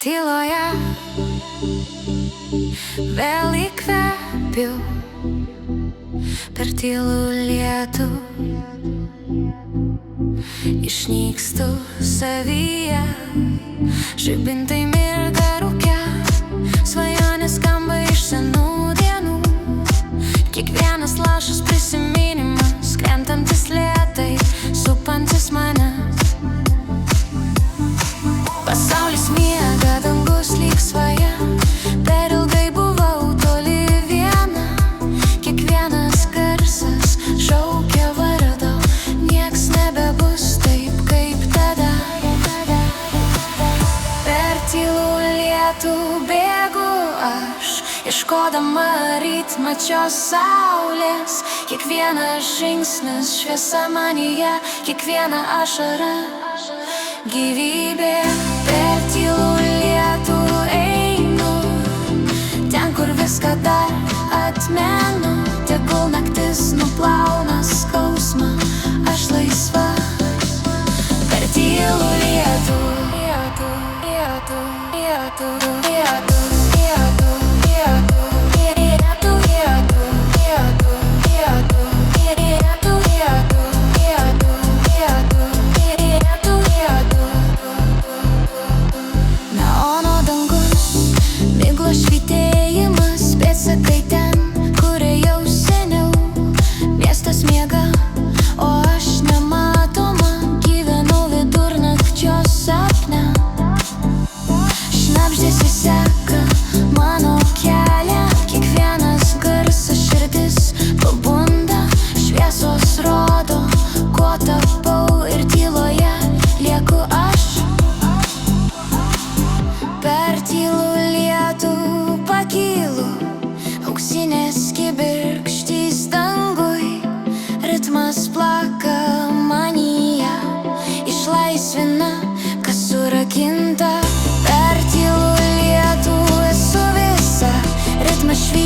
tyloje vėl įkvepiu per tylų lietų, išnykstu savyje, žibintai mirga rūke, svajonės skamba iš senų dienų, kiekvienas lašas prisiminimas, krentantis lėtai, supantis mane. Pasaulis miega, dangus lyg svaja, per ilgai buvau toli viena, kiekvienas garsas šaukia vardo, nieks nebebus taip kaip tada. Per tylų lietų bėgu aš, ieškodama rytmačios saulės, kiekvienas žingsnis šviesa manyje, kiekviena ašara gyvybė. Per tylų lietų einu, ten kur viską dar atmenu, tegul naktis nuplauna skausmą, aš laisva. Per tylų lietų, lietų, lietų, lietų, lietų, lietų, lietų, lietų, lietų, lietų, lietų, lietų, lietų, lietų. Neono dangus, miglos švytėjimas, pėdsakai ten, kur ėjau seniau. Miestas miega, o aš nematoma, gyvenau vidurnakčio sapne. Šnabždėsi seka mano kelią, kiekvienas garsas širdis pabunda, šviesos rodo, kuo tapau ir tyloje lieku aš. Per tylų lietų pakylu, auksinės kibirkštys dangui, ritmas plaka manyje, išlaisvina, kas surakinta. Per tylų lietų esu visa, ritmas švytėjimas.